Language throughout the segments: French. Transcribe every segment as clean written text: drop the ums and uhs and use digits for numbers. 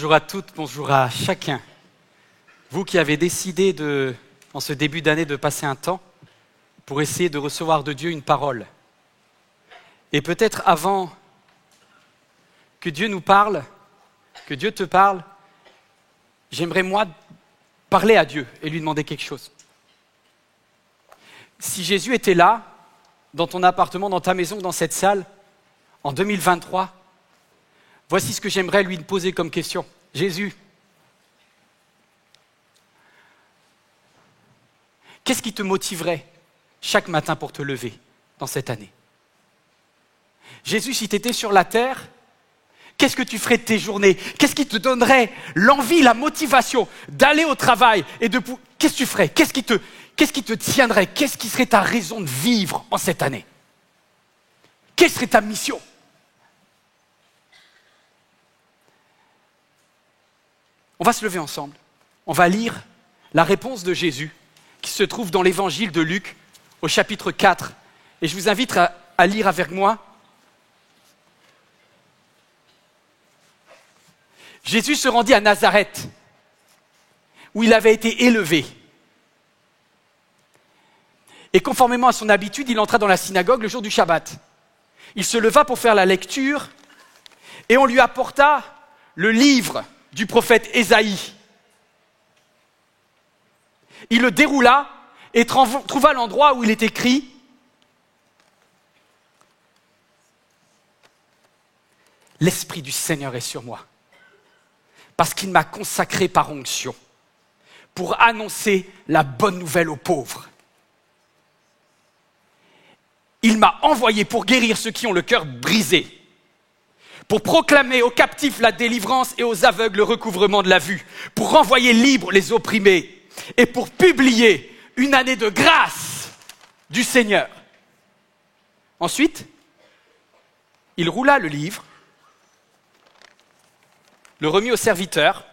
Bonjour à toutes, bonjour à chacun. Vous qui avez décidé en ce début d'année de passer un temps pour essayer de recevoir de Dieu une parole. Et peut-être avant que Dieu nous parle, que Dieu te parle, j'aimerais moi parler à Dieu et lui demander quelque chose. Si Jésus était là, dans ton appartement, dans ta maison, dans cette salle, en 2023, voici ce que j'aimerais lui poser comme question. Jésus, qu'est-ce qui te motiverait chaque matin pour te lever dans cette année? Jésus, si tu étais sur la terre, qu'est-ce que tu ferais de tes journées? Qu'est-ce qui te donnerait l'envie, la motivation d'aller au travail qu'est-ce que tu ferais? Qu'est-ce qui te tiendrait? Qu'est-ce qui serait ta raison de vivre en cette année? Quelle serait ta mission? On va se lever ensemble. On va lire la réponse de Jésus qui se trouve dans l'évangile de Luc au chapitre 4. Et je vous invite à lire avec moi. Jésus se rendit à Nazareth, où il avait été élevé. Et conformément à son habitude, il entra dans la synagogue le jour du Shabbat. Il se leva pour faire la lecture et on lui apporta le livre du prophète Ésaïe. Il le déroula et trouva l'endroit où il est écrit « L'Esprit du Seigneur est sur moi, parce qu'il m'a consacré par onction pour annoncer la bonne nouvelle aux pauvres. Il m'a envoyé pour guérir ceux qui ont le cœur brisé, pour proclamer aux captifs la délivrance et aux aveugles le recouvrement de la vue, pour renvoyer libres les opprimés et pour publier une année de grâce du Seigneur. » Ensuite, il roula le livre, le remit au serviteur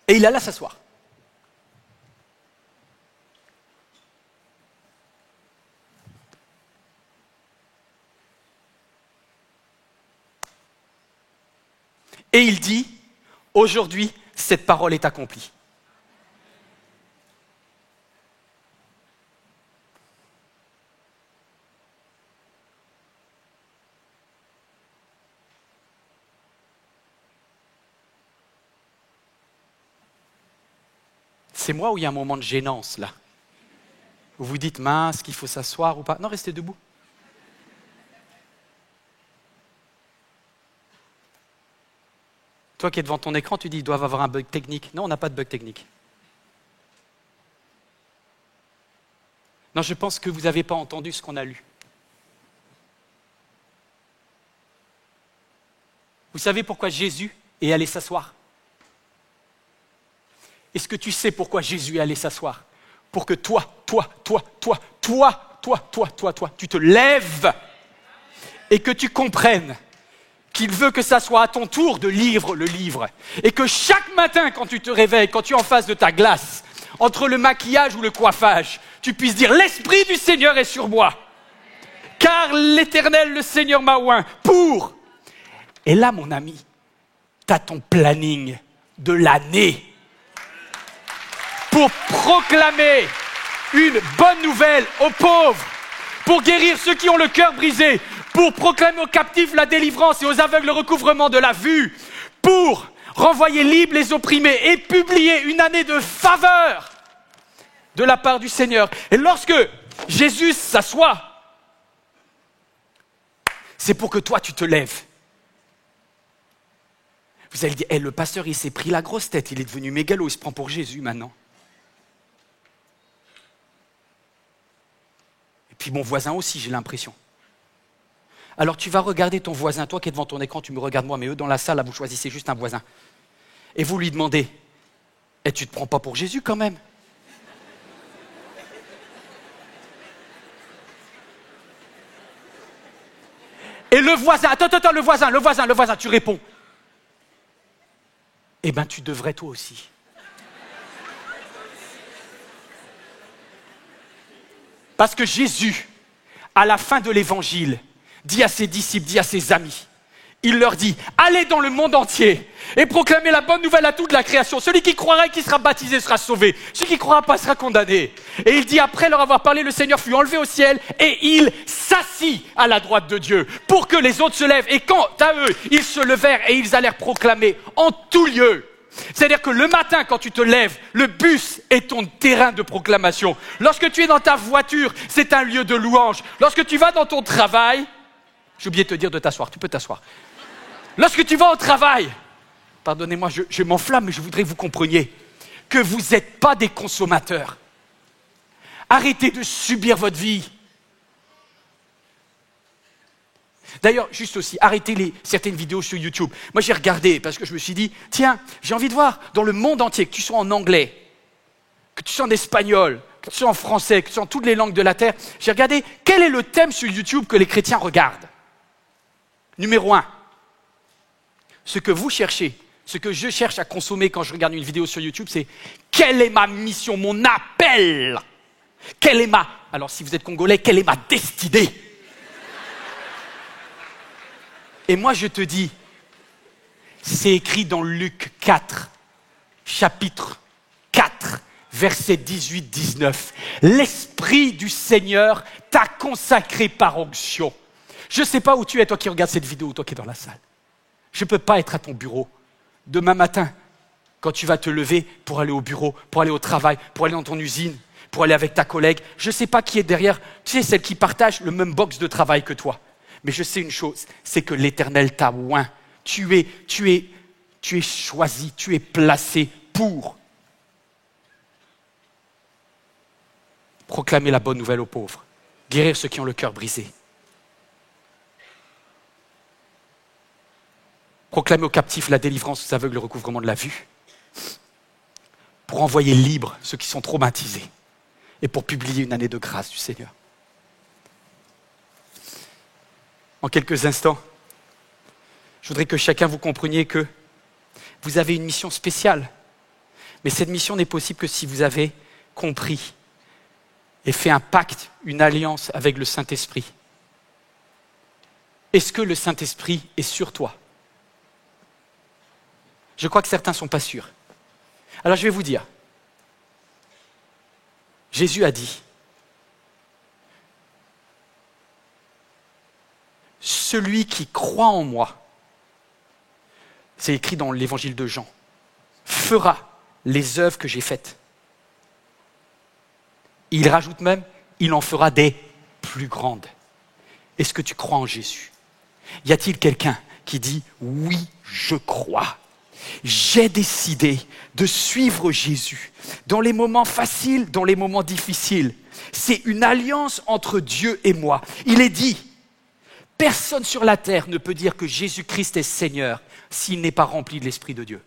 et il alla s'asseoir. Et il dit, aujourd'hui, cette parole est accomplie. C'est moi où il y a un moment de gênance, là? Où vous dites, mince, qu'il faut s'asseoir ou pas? Non, restez debout. Toi qui es devant ton écran, tu dis, ils doivent avoir un bug technique. Non, on n'a pas de bug technique. Non, je pense que vous n'avez pas entendu ce qu'on a lu. Vous savez pourquoi Jésus est allé s'asseoir? Est-ce que tu sais pourquoi Jésus est allé s'asseoir? Pour que toi, tu te lèves et que tu comprennes qu'il veut que ça soit à ton tour de lire le livre. Et que chaque matin, quand tu te réveilles, quand tu es en face de ta glace, entre le maquillage ou le coiffage, tu puisses dire « L'Esprit du Seigneur est sur moi, car l'Éternel, le Seigneur m'a oint pour... » Et là, mon ami, tu as ton planning de l'année pour proclamer une bonne nouvelle aux pauvres, pour guérir ceux qui ont le cœur brisé, pour proclamer aux captifs la délivrance et aux aveugles le recouvrement de la vue, pour renvoyer libres les opprimés et publier une année de faveur de la part du Seigneur. Et lorsque Jésus s'assoit, c'est pour que toi tu te lèves. Vous allez dire, le pasteur il s'est pris la grosse tête, il est devenu mégalo, il se prend pour Jésus maintenant. Et puis mon voisin aussi, j'ai l'impression. Alors tu vas regarder ton voisin, toi qui es devant ton écran, tu me regardes moi, mais eux dans la salle, là, vous choisissez juste un voisin. Et vous lui demandez, tu ne te prends pas pour Jésus quand même? Et le voisin, attends, le voisin, tu réponds. Eh bien tu devrais toi aussi. Parce que Jésus, à la fin de l'évangile, dit à ses disciples, dit à ses amis. Il leur dit, allez dans le monde entier et proclamez la bonne nouvelle à toute la création. Celui qui croira et qui sera baptisé sera sauvé. Celui qui ne croira pas sera condamné. Et il dit, après leur avoir parlé, le Seigneur fut enlevé au ciel et il s'assit à la droite de Dieu pour que les autres se lèvent. Et quant à eux, ils se levèrent et ils allèrent proclamer en tout lieu. C'est-à-dire que le matin, quand tu te lèves, le bus est ton terrain de proclamation. Lorsque tu es dans ta voiture, c'est un lieu de louange. Lorsque tu vas dans ton travail, j'ai oublié de te dire de t'asseoir, tu peux t'asseoir. Lorsque tu vas au travail, pardonnez-moi, je m'enflamme, mais je voudrais que vous compreniez que vous n'êtes pas des consommateurs. Arrêtez de subir votre vie. D'ailleurs, juste aussi, arrêtez certaines vidéos sur YouTube. Moi, j'ai regardé parce que je me suis dit, tiens, j'ai envie de voir dans le monde entier, que tu sois en anglais, que tu sois en espagnol, que tu sois en français, que tu sois en toutes les langues de la terre. J'ai regardé quel est le thème sur YouTube que les chrétiens regardent. Numéro 1. Ce que vous cherchez, ce que je cherche à consommer quand je regarde une vidéo sur YouTube, c'est quelle est ma mission, mon appel? Alors si vous êtes congolais, quelle est ma destinée? Et moi je te dis, c'est écrit dans Luc 4, chapitre 4, versets 18-19. L'Esprit du Seigneur t'a consacré par onction. Je ne sais pas où tu es, toi qui regardes cette vidéo, toi qui es dans la salle. Je ne peux pas être à ton bureau. Demain matin, quand tu vas te lever pour aller au bureau, pour aller au travail, pour aller dans ton usine, pour aller avec ta collègue, je ne sais pas qui est derrière, tu sais, celle qui partage le même box de travail que toi. Mais je sais une chose, c'est que l'Éternel t'a oint. Tu es choisi, tu es placé pour proclamer la bonne nouvelle aux pauvres, guérir ceux qui ont le cœur brisé, proclamer aux captifs la délivrance, aux aveugles le recouvrement de la vue, pour envoyer libres ceux qui sont traumatisés et pour publier une année de grâce du Seigneur. En quelques instants, je voudrais que chacun vous compreniez que vous avez une mission spéciale. Mais cette mission n'est possible que si vous avez compris et fait un pacte, une alliance avec le Saint-Esprit. Est-ce que le Saint-Esprit est sur toi? Je crois que certains ne sont pas sûrs. Alors je vais vous dire, Jésus a dit, celui qui croit en moi, c'est écrit dans l'évangile de Jean, fera les œuvres que j'ai faites. Il rajoute même, il en fera des plus grandes. Est-ce que tu crois en Jésus? Y a-t-il quelqu'un qui dit, oui, je crois? J'ai décidé de suivre Jésus dans les moments faciles, dans les moments difficiles. C'est une alliance entre Dieu et moi. Il est dit, personne sur la terre ne peut dire que Jésus-Christ est Seigneur s'il n'est pas rempli de l'Esprit de Dieu.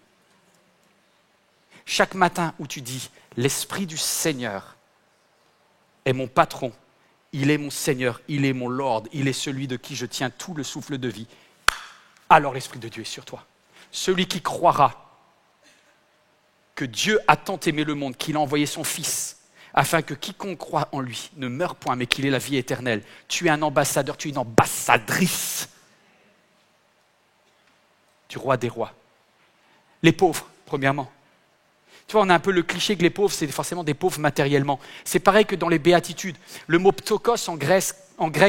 Chaque matin où tu dis, l'Esprit du Seigneur est mon patron, il est mon Seigneur, il est mon Lord, il est celui de qui je tiens tout le souffle de vie, alors l'Esprit de Dieu est sur toi. Celui qui croira que Dieu a tant aimé le monde qu'il a envoyé son Fils afin que quiconque croit en lui ne meure point mais qu'il ait la vie éternelle. Tu es un ambassadeur, tu es une ambassadrice du roi des rois. Les pauvres, premièrement. Tu vois, on a un peu le cliché que les pauvres, c'est forcément des pauvres matériellement. C'est pareil que dans les béatitudes. Le mot ptokos en grec,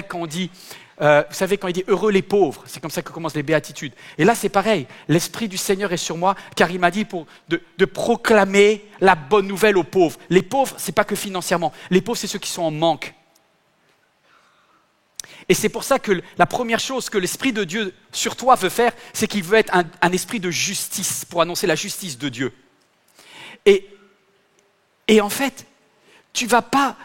quand on dit, vous savez, quand il dit « heureux les pauvres », c'est comme ça que commencent les béatitudes. Et là, c'est pareil. L'Esprit du Seigneur est sur moi, car il m'a dit de proclamer la bonne nouvelle aux pauvres. Les pauvres, ce n'est pas que financièrement. Les pauvres, c'est ceux qui sont en manque. Et c'est pour ça que la première chose que l'Esprit de Dieu sur toi veut faire, c'est qu'il veut être un esprit de justice, pour annoncer la justice de Dieu. Et en fait, tu ne vas pas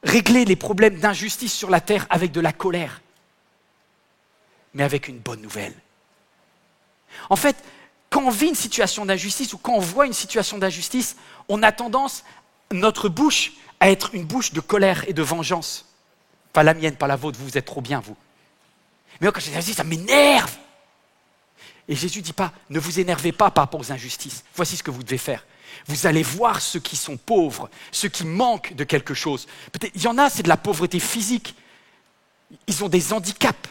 régler les problèmes d'injustice sur la terre avec de la colère, mais avec une bonne nouvelle. En fait, quand on vit une situation d'injustice ou quand on voit une situation d'injustice, on a tendance, notre bouche, à être une bouche de colère et de vengeance. Pas la mienne, pas la vôtre, vous êtes trop bien, vous. Mais moi, quand j'ai dit, ça m'énerve. Et Jésus ne dit pas, ne vous énervez pas par rapport aux injustices. Voici ce que vous devez faire. Vous allez voir ceux qui sont pauvres, ceux qui manquent de quelque chose. Peut-être, il y en a, c'est de la pauvreté physique. Ils ont des handicaps.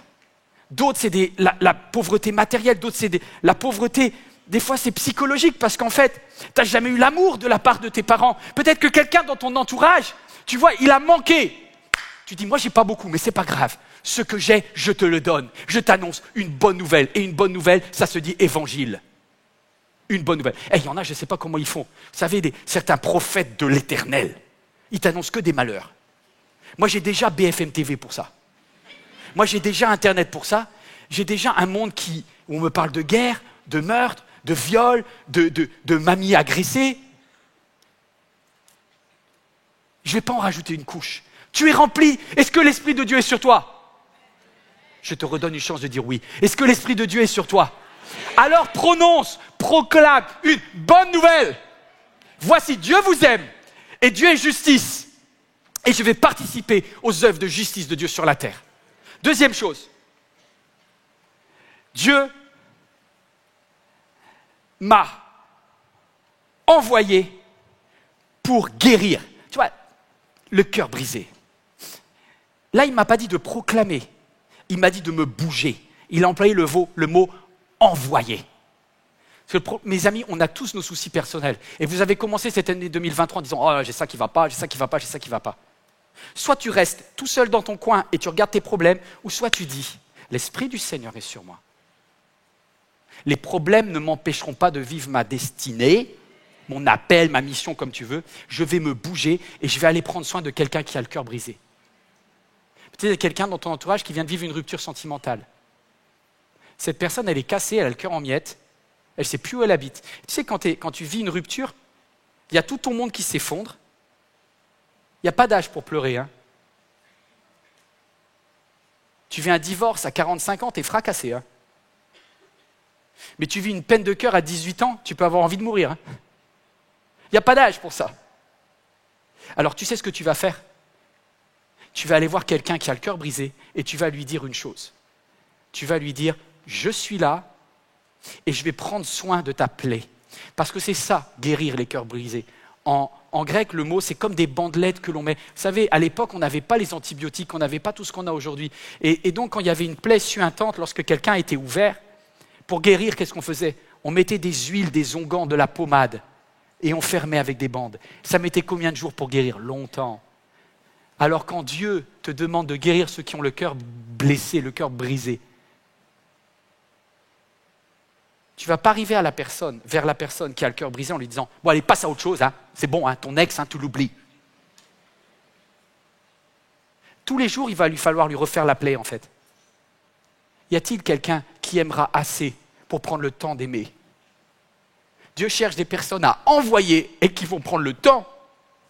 D'autres, c'est la pauvreté matérielle. D'autres, c'est la pauvreté, des fois, c'est psychologique parce qu'en fait, tu n'as jamais eu l'amour de la part de tes parents. Peut-être que quelqu'un dans ton entourage, tu vois, il a manqué. Tu dis, moi, j'ai pas beaucoup, mais c'est pas grave. Ce que j'ai, je te le donne. Je t'annonce une bonne nouvelle. Et une bonne nouvelle, ça se dit évangile. Une bonne nouvelle. Il y en a, je ne sais pas comment ils font. Vous savez, certains prophètes de l'Éternel, ils t'annoncent que des malheurs. Moi, j'ai déjà BFM TV pour ça. Moi, j'ai déjà Internet pour ça. J'ai déjà un monde où on me parle de guerre, de meurtre, de viol, de mamies agressées. Je ne vais pas en rajouter une couche. Tu es rempli. Est-ce que l'Esprit de Dieu est sur toi? Je te redonne une chance de dire oui. Est-ce que l'Esprit de Dieu est sur toi? Alors prononce, proclame une bonne nouvelle. Voici, Dieu vous aime et Dieu est justice. Et je vais participer aux œuvres de justice de Dieu sur la terre. Deuxième chose, Dieu m'a envoyé pour guérir. Tu vois, le cœur brisé. Là, il ne m'a pas dit de proclamer, il m'a dit de me bouger. Il a employé le mot envoyer. Parce que, mes amis, on a tous nos soucis personnels. Et vous avez commencé cette année 2023 en disant « Oh, j'ai ça qui ne va pas, j'ai ça qui ne va pas, j'ai ça qui ne va pas ». Soit tu restes tout seul dans ton coin et tu regardes tes problèmes, ou soit tu dis « L'Esprit du Seigneur est sur moi ». Les problèmes ne m'empêcheront pas de vivre ma destinée, mon appel, ma mission, comme tu veux. Je vais me bouger et je vais aller prendre soin de quelqu'un qui a le cœur brisé. Peut-être qu'il y a quelqu'un dans ton entourage qui vient de vivre une rupture sentimentale. Cette personne, elle est cassée, elle a le cœur en miettes, elle ne sait plus où elle habite. Tu sais, quand tu vis une rupture, il y a tout ton monde qui s'effondre. Il n'y a pas d'âge pour pleurer. Hein. Tu vis un divorce à 45 ans, tu es fracassé. Hein. Mais tu vis une peine de cœur à 18 ans, tu peux avoir envie de mourir. Hein. Il n'y a pas d'âge pour ça. Alors tu sais ce que tu vas faire? Tu vas aller voir quelqu'un qui a le cœur brisé et tu vas lui dire une chose. Tu vas lui dire, je suis là et je vais prendre soin de ta plaie. Parce que c'est ça, guérir les cœurs brisés. En grec, le mot, c'est comme des bandelettes que l'on met. Vous savez, à l'époque, on n'avait pas les antibiotiques, on n'avait pas tout ce qu'on a aujourd'hui. Et donc, quand il y avait une plaie suintante, lorsque quelqu'un était ouvert, pour guérir, qu'est-ce qu'on faisait? On mettait des huiles, des onguents, de la pommade et on fermait avec des bandes. Ça mettait combien de jours pour guérir? Longtemps. Alors quand Dieu te demande de guérir ceux qui ont le cœur blessé, le cœur brisé, tu ne vas pas arriver vers la personne qui a le cœur brisé en lui disant « Bon, allez, passe à autre chose, hein. C'est bon, hein, ton ex, hein, tu l'oublies. » Tous les jours, il va lui falloir lui refaire la plaie, en fait. Y a-t-il quelqu'un qui aimera assez pour prendre le temps d'aimer? Dieu cherche des personnes à envoyer et qui vont prendre le temps.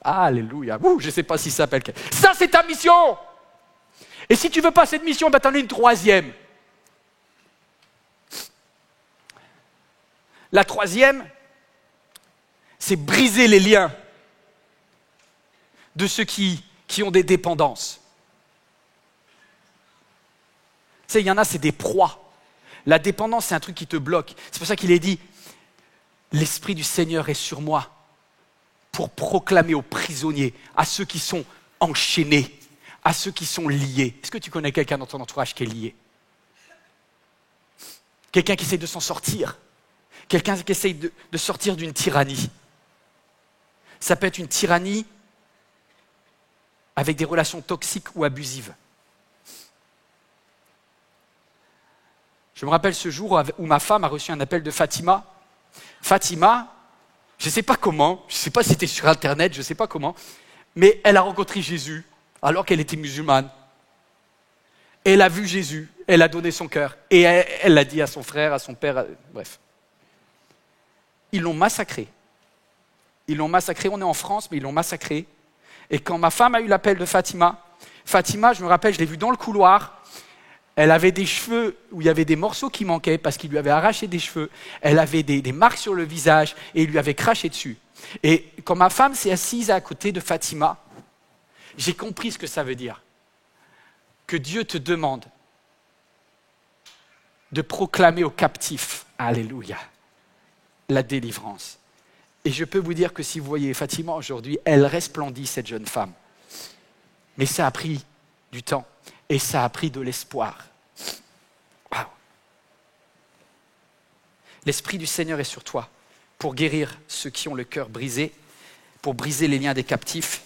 Alléluia. Je ne sais pas si ça s'appelle. Ça, c'est ta mission. Et si tu ne veux pas cette mission, ben, tu en as une troisième. La troisième, c'est briser les liens de ceux qui ont des dépendances. Tu sais, il y en a, c'est des proies. La dépendance, c'est un truc qui te bloque. C'est pour ça qu'il est dit, l'Esprit du Seigneur est sur moi pour proclamer aux prisonniers, à ceux qui sont enchaînés, à ceux qui sont liés. Est-ce que tu connais quelqu'un dans ton entourage qui est lié? Quelqu'un qui essaie de s'en sortir? Quelqu'un qui essaie de sortir d'une tyrannie? Ça peut être une tyrannie avec des relations toxiques ou abusives. Je me rappelle ce jour où ma femme a reçu un appel de Fatima. Fatima, je ne sais pas comment, je ne sais pas si c'était sur Internet, je ne sais pas comment, mais elle a rencontré Jésus alors qu'elle était musulmane. Elle a vu Jésus, elle a donné son cœur et elle l'a dit à son frère, à son père, bref. Ils l'ont massacré. On est en France, mais ils l'ont massacré. Et quand ma femme a eu l'appel de Fatima, je me rappelle, je l'ai vue dans le couloir. Elle avait des cheveux où il y avait des morceaux qui manquaient parce qu'il lui avait arraché des cheveux. Elle avait des marques sur le visage et il lui avait craché dessus. Et quand ma femme s'est assise à côté de Fatima, j'ai compris ce que ça veut dire. Que Dieu te demande de proclamer aux captifs, alléluia, la délivrance. Et je peux vous dire que si vous voyez Fatima aujourd'hui, elle resplendit, cette jeune femme. Mais ça a pris du temps et ça a pris de l'espoir. L'Esprit du Seigneur est sur toi pour guérir ceux qui ont le cœur brisé, pour briser les liens des captifs.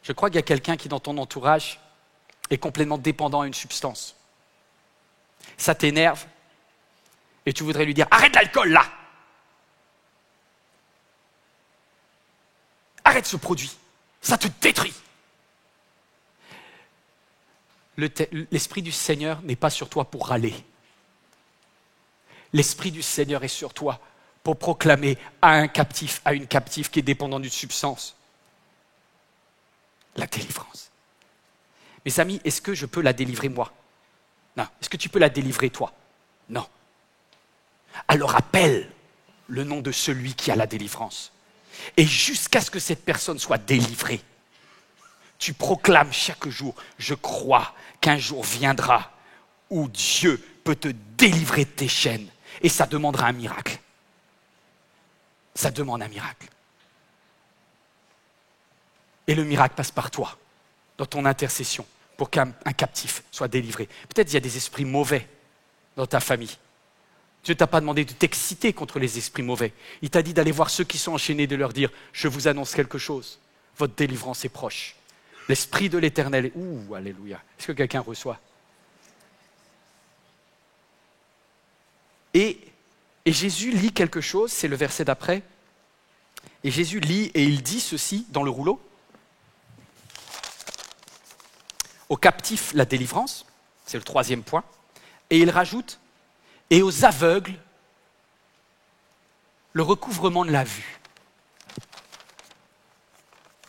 Je crois qu'il y a quelqu'un qui, dans ton entourage, est complètement dépendant à une substance. Ça t'énerve et tu voudrais lui dire « Arrête l'alcool, là ! Arrête ce produit, ça te détruit !» L'Esprit du Seigneur n'est pas sur toi pour râler. L'Esprit du Seigneur est sur toi pour proclamer à un captif, à une captive qui est dépendante d'une substance, la délivrance. Mes amis, est-ce que je peux la délivrer moi? Non. Est-ce que tu peux la délivrer toi? Non. Alors appelle le nom de celui qui a la délivrance. Et jusqu'à ce que cette personne soit délivrée, tu proclames chaque jour, je crois qu'un jour viendra où Dieu peut te délivrer de tes chaînes. Et ça demandera un miracle. Ça demande un miracle. Et le miracle passe par toi, dans ton intercession, pour qu'un captif soit délivré. Peut-être qu'il y a des esprits mauvais dans ta famille. Dieu ne t'a pas demandé de t'exciter contre les esprits mauvais. Il t'a dit d'aller voir ceux qui sont enchaînés, de leur dire « Je vous annonce quelque chose, votre délivrance est proche. L'Esprit de l'Éternel est... » Ouh, alléluia. Est-ce que quelqu'un reçoit? Et Jésus lit quelque chose, c'est le verset d'après. Et Jésus lit et il dit ceci dans le rouleau. Aux captifs, la délivrance, c'est le 3e point. Et il rajoute, et aux aveugles, le recouvrement de la vue.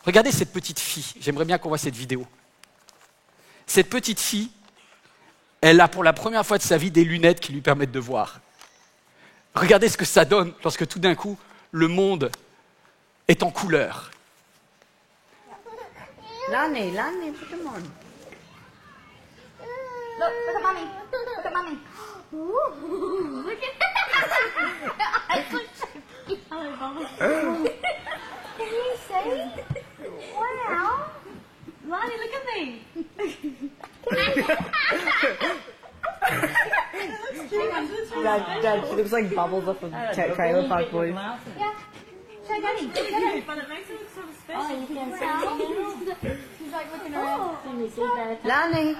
Regardez cette petite fille, j'aimerais bien qu'on voit cette vidéo. Cette petite fille, elle a pour la première fois de sa vie des lunettes qui lui permettent de voir. Regardez ce que ça donne lorsque tout d'un coup, le monde est en couleur. Lonnie, put them on. Look at mommy. Look at mommy. Ooh, look at Can you see? Wow. Lonnie, look at me. Dad, she looks like Bubbles off of Trailer Park Boys. Yeah. Show Daddy. But it makes it look sort of special. Oh, you can see. She's like looking around. Can you see that? Lonnie.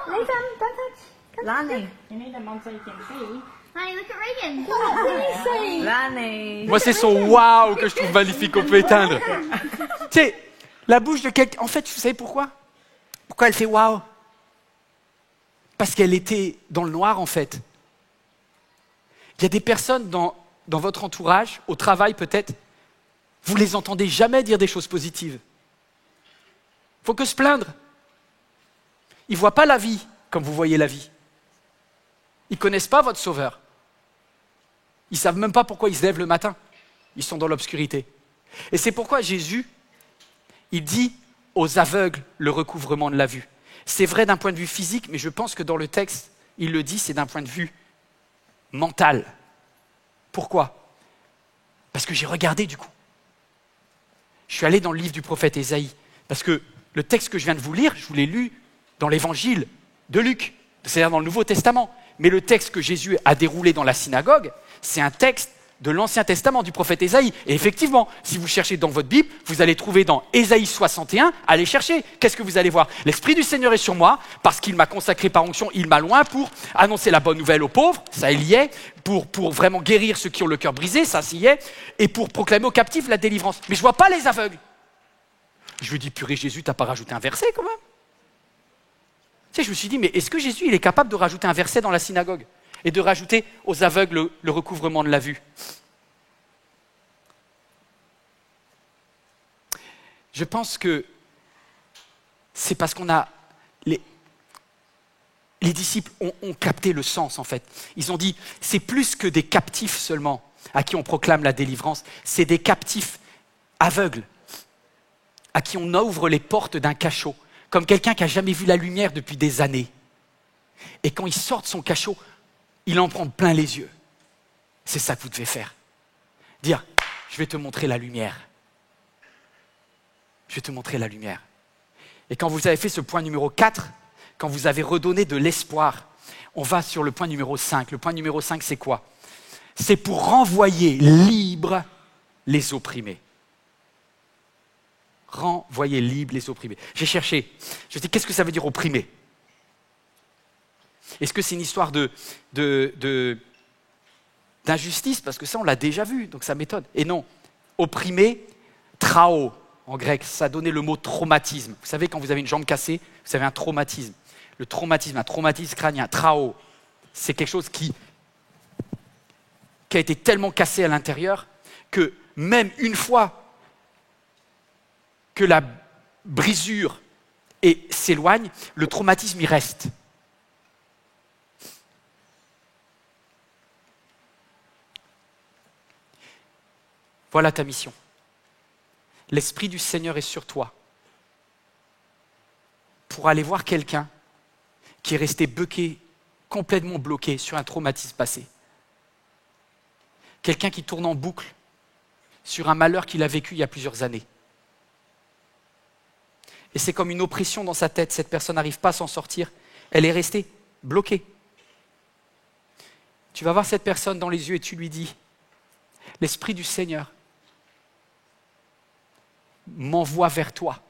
Nathan, don't touch. Lonnie. You need them on so you can see. Honey, look at Reagan. Can you see? Lonnie. Moi, c'est son waouh que je trouve magnifique, on peut éteindre. Tu sais, la bouche de quelqu'un... En fait, vous savez pourquoi? Pourquoi elle fait waouh? Parce qu'elle était dans le noir, en fait. Il y a des personnes dans votre entourage, au travail peut-être, vous ne les entendez jamais dire des choses positives. Il faut que se plaindre. Ils ne voient pas la vie comme vous voyez la vie. Ils ne connaissent pas votre sauveur. Ils ne savent même pas pourquoi ils se lèvent le matin. Ils sont dans l'obscurité. Et c'est pourquoi Jésus, il dit aux aveugles le recouvrement de la vue. C'est vrai d'un point de vue physique, mais je pense que dans le texte, il le dit, c'est d'un point de vue mental. Pourquoi? Parce que j'ai regardé du coup. Je suis allé dans le livre du prophète Ésaïe, parce que le texte que je viens de vous lire, je vous l'ai lu dans l'évangile de Luc, c'est-à-dire dans le Nouveau Testament. Mais le texte que Jésus a déroulé dans la synagogue, c'est un texte de l'Ancien Testament, du prophète Ésaïe. Et effectivement, si vous cherchez dans votre Bible, vous allez trouver dans Ésaïe 61, allez chercher. Qu'est-ce que vous allez voir? L'Esprit du Seigneur est sur moi, parce qu'il m'a consacré par onction, il m'a loin pour annoncer la bonne nouvelle aux pauvres, ça il y est, pour vraiment guérir ceux qui ont le cœur brisé, ça s'y est, et pour proclamer aux captifs la délivrance. Mais je vois pas les aveugles. Je lui dis, purée Jésus, t'as pas rajouté un verset quand même? Tu sais, je me suis dit, mais est-ce que Jésus, il est capable de rajouter un verset dans la synagogue? Et de rajouter aux aveugles le recouvrement de la vue. Je pense que c'est parce qu'on a... Les disciples ont capté le sens, en fait. Ils ont dit, c'est plus que des captifs seulement à qui on proclame la délivrance, c'est des captifs aveugles à qui on ouvre les portes d'un cachot, comme quelqu'un qui n'a jamais vu la lumière depuis des années. Et quand il sort de son cachot, il en prend plein les yeux. C'est ça que vous devez faire. Dire, je vais te montrer la lumière. Je vais te montrer la lumière. Et quand vous avez fait ce point numéro 4, quand vous avez redonné de l'espoir, On va sur le point numéro 5. Le point numéro 5, c'est quoi? C'est pour renvoyer libres les opprimés. Renvoyer libres les opprimés. J'ai cherché. Je me dis, qu'est-ce que ça veut dire opprimer? Est-ce que c'est une histoire d'injustice? Parce que ça, on l'a déjà vu, donc ça m'étonne. Et non. Opprimer, trao, en grec, ça donnait le mot traumatisme. Vous savez, quand vous avez une jambe cassée, vous avez un traumatisme. Le traumatisme, un traumatisme crânien, trao, c'est quelque chose qui a été tellement cassé à l'intérieur que même une fois que la brisure s'éloigne, le traumatisme y reste. Voilà ta mission. L'Esprit du Seigneur est sur toi pour aller voir quelqu'un qui est resté complètement bloqué sur un traumatisme passé. Quelqu'un qui tourne en boucle sur un malheur qu'il a vécu il y a plusieurs années. Et c'est comme une oppression dans sa tête, cette personne n'arrive pas à s'en sortir, elle est restée bloquée. Tu vas voir cette personne dans les yeux et tu lui dis, l'Esprit du Seigneur m'envoie vers toi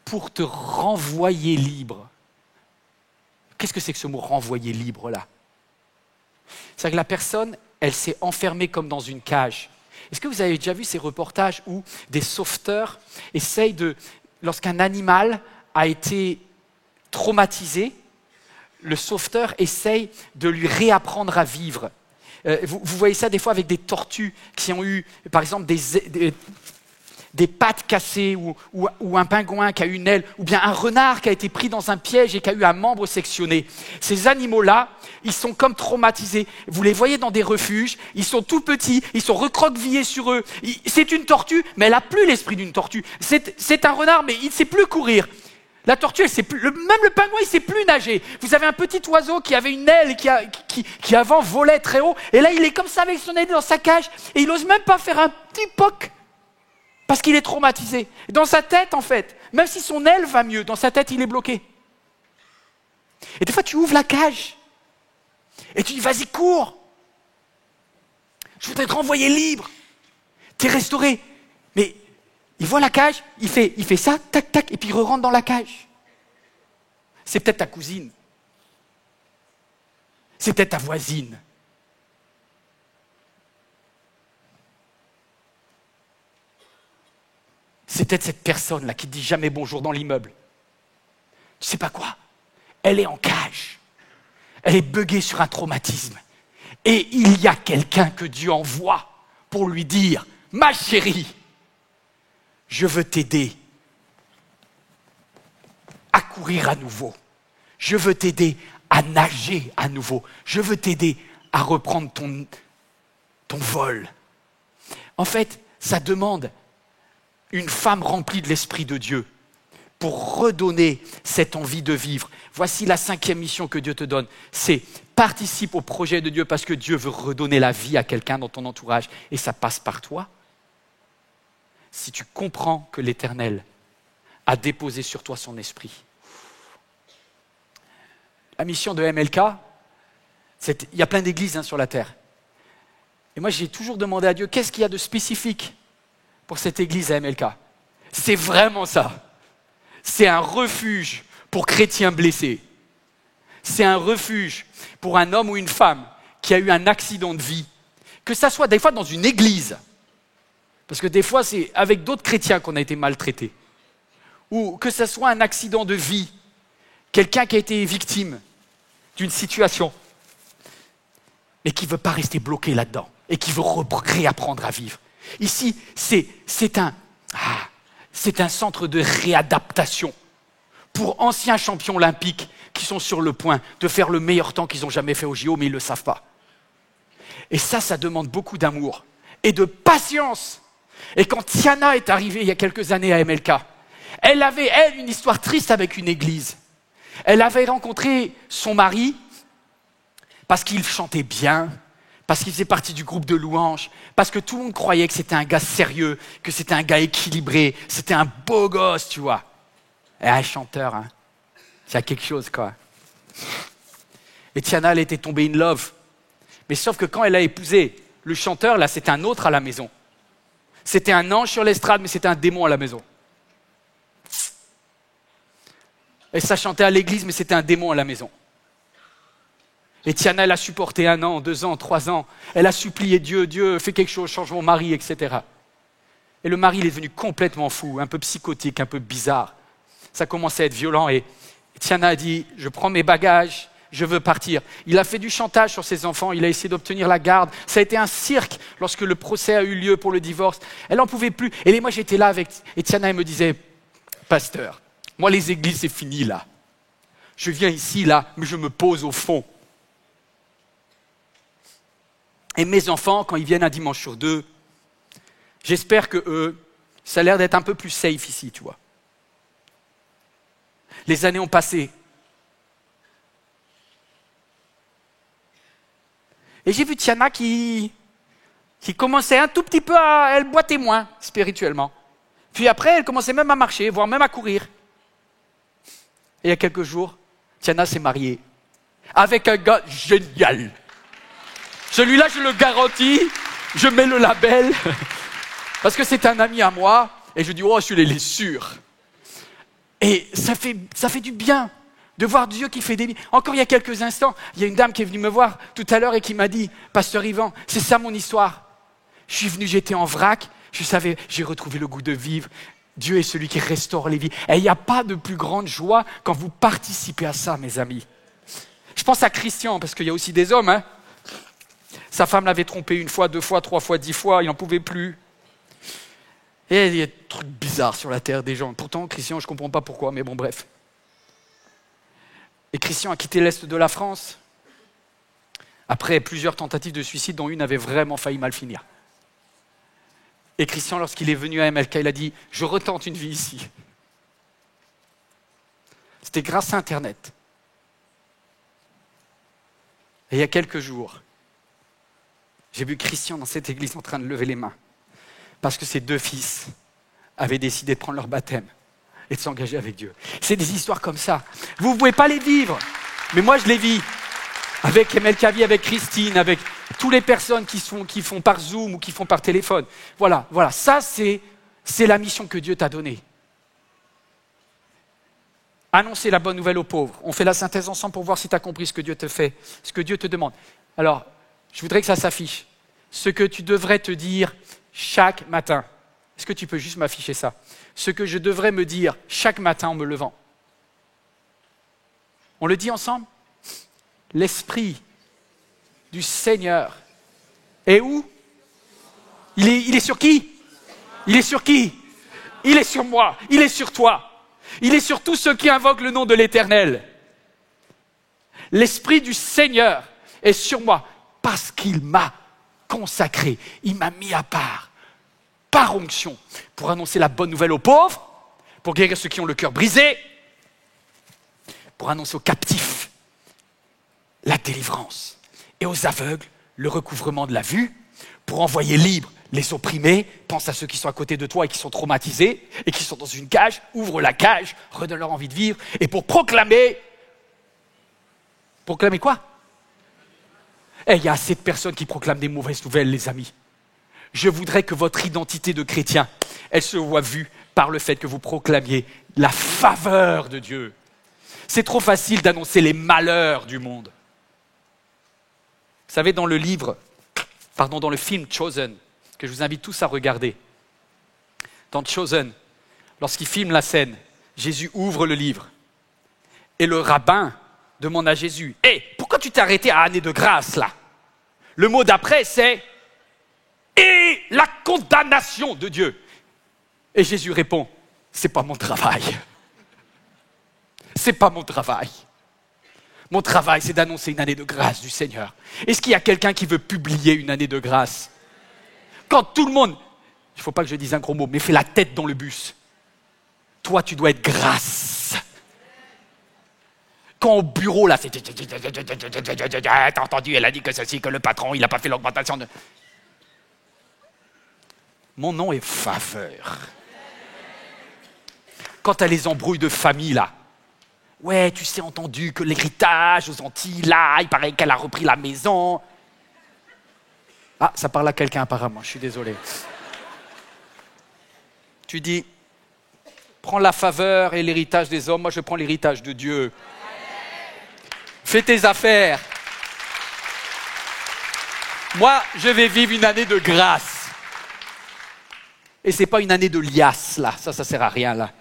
pour te renvoyer libre. Qu'est-ce que c'est que ce mot renvoyer libre là? C'est-à-dire que la personne, elle s'est enfermée comme dans une cage. Est-ce que vous avez déjà vu ces reportages où des sauveteurs essayent lorsqu'un animal a été traumatisé, le sauveteur essaye de lui réapprendre à vivre. Vous voyez ça des fois avec des tortues qui ont eu, par exemple, des pattes cassées ou un pingouin qui a eu une aile, ou bien un renard qui a été pris dans un piège et qui a eu un membre sectionné. Ces animaux-là, ils sont comme traumatisés. Vous les voyez dans des refuges, ils sont tout petits, ils sont recroquevillés sur eux. C'est une tortue, mais elle n'a plus l'esprit d'une tortue. C'est un renard, mais il ne sait plus courir. La tortue, elle sait plus, même le pingouin, il ne sait plus nager. Vous avez un petit oiseau qui avait une aile qui avant volait très haut, et là, il est comme ça avec son aile dans sa cage, et il n'ose même pas faire un petit poc, parce qu'il est traumatisé. Dans sa tête, en fait, même si son aile va mieux, dans sa tête, il est bloqué. Et des fois, tu ouvres la cage, et tu dis, vas-y, cours. Je voudrais te renvoyer libre. Tu es restauré. Mais il voit la cage, il fait ça, tac, tac, et puis il re-rentre dans la cage. C'est peut-être ta cousine. C'est peut-être ta voisine. C'est peut-être cette personne-là qui ne dit jamais bonjour dans l'immeuble. Tu sais pas quoi? Elle est en cage. Elle est buggée sur un traumatisme. Et il y a quelqu'un que Dieu envoie pour lui dire, ma chérie, je veux t'aider à courir à nouveau. Je veux t'aider à nager à nouveau. Je veux t'aider à reprendre ton vol. En fait, ça demande une femme remplie de l'Esprit de Dieu pour redonner cette envie de vivre. Voici la 5e mission que Dieu te donne. C'est participe au projet de Dieu parce que Dieu veut redonner la vie à quelqu'un dans ton entourage et ça passe par toi. Si tu comprends que l'Éternel a déposé sur toi son esprit. La mission de MLK, il y a plein d'églises sur la terre. Et moi, j'ai toujours demandé à Dieu, qu'est-ce qu'il y a de spécifique pour cette église à MLK? C'est vraiment ça. C'est un refuge pour chrétiens blessés. C'est un refuge pour un homme ou une femme qui a eu un accident de vie. Que ça soit des fois dans une église. Parce que des fois, c'est avec d'autres chrétiens qu'on a été maltraités. Ou que ce soit un accident de vie, quelqu'un qui a été victime d'une situation, mais qui ne veut pas rester bloqué là-dedans, et qui veut réapprendre à vivre. Ici, c'est un centre de réadaptation pour anciens champions olympiques qui sont sur le point de faire le meilleur temps qu'ils n'ont jamais fait au JO, mais ils ne le savent pas. Et ça demande beaucoup d'amour et de patience. Et quand Tiana est arrivée il y a quelques années à MLK, elle avait, une histoire triste avec une église. Elle avait rencontré son mari parce qu'il chantait bien, parce qu'il faisait partie du groupe de louanges, parce que tout le monde croyait que c'était un gars sérieux, que c'était un gars équilibré, c'était un beau gosse, tu vois. Et un chanteur, Il y a quelque chose, quoi. Et Tiana, elle était tombée in love. Mais sauf que quand elle a épousé le chanteur, là, c'était un autre à la maison. C'était un ange sur l'estrade, mais c'était un démon à la maison. Et ça chantait à l'église, mais c'était un démon à la maison. Et Tiana, elle a supporté 1 an, 2 ans, 3 ans. Elle a supplié Dieu, Dieu, fais quelque chose, change mon mari, etc. Et le mari, il est devenu complètement fou, un peu psychotique, un peu bizarre. Ça commençait à être violent et Tiana a dit, je prends mes bagages, je veux partir. Il a fait du chantage sur ses enfants, il a essayé d'obtenir la garde. Ça a été un cirque lorsque le procès a eu lieu pour le divorce. Elle n'en pouvait plus. Et moi, j'étais là avec... Et Tiana, elle me disait, pasteur, moi, les églises, c'est fini là. Je viens ici, là, mais je me pose au fond. Et mes enfants, quand ils viennent un dimanche sur 2, j'espère que eux, ça a l'air d'être un peu plus safe ici, tu vois. Les années ont passé. Et j'ai vu Tiana qui commençait un tout petit peu à... Elle boitait moins spirituellement. Puis après, elle commençait même à marcher, voire même à courir. Et il y a quelques jours, Tiana s'est mariée avec un gars génial. Celui-là, je le garantis, je mets le label, parce que c'est un ami à moi, et je dis, oh, celui-là, il est sûr. Et ça fait du bien de voir Dieu qui fait des miracles. Encore il y a quelques instants, il y a une dame qui est venue me voir tout à l'heure et qui m'a dit, Pasteur Yvan, c'est ça mon histoire. Je suis venu, j'étais en vrac, je savais, j'ai retrouvé le goût de vivre. Dieu est celui qui restaure les vies. Et il n'y a pas de plus grande joie quand vous participez à ça, mes amis. Je pense à Christian, parce qu'il y a aussi des hommes, hein. Sa femme l'avait trompé 1 fois, 2 fois, 3 fois, 10 fois, il n'en pouvait plus. Et il y a des trucs bizarres sur la terre des gens. Pourtant, Christian, je ne comprends pas pourquoi, mais bon, bref. Et Christian a quitté l'Est de la France après plusieurs tentatives de suicide, dont une avait vraiment failli mal finir. Et Christian, lorsqu'il est venu à MLK, il a dit « Je retente une vie ici ». C'était grâce à Internet. Et il y a quelques jours, j'ai vu Christian dans cette église en train de lever les mains parce que ses 2 fils avaient décidé de prendre leur baptême et de s'engager avec Dieu. C'est des histoires comme ça. Vous ne pouvez pas les vivre, mais moi je les vis. Avec MLK, avec Christine, avec toutes les personnes qui font par Zoom ou qui font par téléphone. Voilà, ça c'est la mission que Dieu t'a donnée. Annoncer la bonne nouvelle aux pauvres. On fait la synthèse ensemble pour voir si tu as compris ce que Dieu te fait, ce que Dieu te demande. Alors, je voudrais que ça s'affiche. Ce que tu devrais te dire chaque matin. Est-ce que tu peux juste m'afficher ça? Ce que je devrais me dire chaque matin en me levant. On le dit ensemble? L'Esprit du Seigneur est où? Il est sur qui? Il est sur qui? Il est sur moi, il est sur toi. Il est sur tous ceux qui invoquent le nom de l'Éternel. L'Esprit du Seigneur est sur moi parce qu'il m'a consacré. Il m'a mis à part, par onction, pour annoncer la bonne nouvelle aux pauvres, pour guérir ceux qui ont le cœur brisé, pour annoncer aux captifs la délivrance et aux aveugles le recouvrement de la vue, pour envoyer libres les opprimés. Pense à ceux qui sont à côté de toi et qui sont traumatisés et qui sont dans une cage. Ouvre la cage, redonne-leur envie de vivre. Et pour proclamer... Proclamer quoi? Il y a assez de personnes qui proclament des mauvaises nouvelles, les amis. Je voudrais que votre identité de chrétien, elle se voit vue par le fait que vous proclamiez la faveur de Dieu. C'est trop facile d'annoncer les malheurs du monde. Vous savez, dans le film Chosen, que je vous invite tous à regarder. Dans Chosen, lorsqu'il filme la scène, Jésus ouvre le livre et le rabbin demande à Jésus « Hé, pourquoi tu t'es arrêté à année de grâce là ?» Le mot d'après c'est « Et la condamnation de Dieu ?» Et Jésus répond « C'est pas mon travail. C'est pas mon travail. Mon travail, c'est d'annoncer une année de grâce du Seigneur. » Est-ce qu'il y a quelqu'un qui veut publier une année de grâce? Quand tout le monde, il ne faut pas que je dise un gros mot, mais fait la tête dans le bus. Toi, tu dois être grâce. Quand au bureau, là, c'est... T'as entendu, elle a dit que ceci, que le patron, il n'a pas fait l'augmentation de... Mon nom est faveur. Quand tu as les embrouilles de famille, là, Ouais, tu sais, entendu que l'héritage aux Antilles, là, il paraît qu'elle a repris la maison. Ah, ça parle à quelqu'un apparemment, je suis désolé. Tu dis, prends la faveur et l'héritage des hommes, moi je prends l'héritage de Dieu. Fais tes affaires. Moi, je vais vivre une année de grâce. Et ce n'est pas une année de liasse, là. Ça sert à rien, là.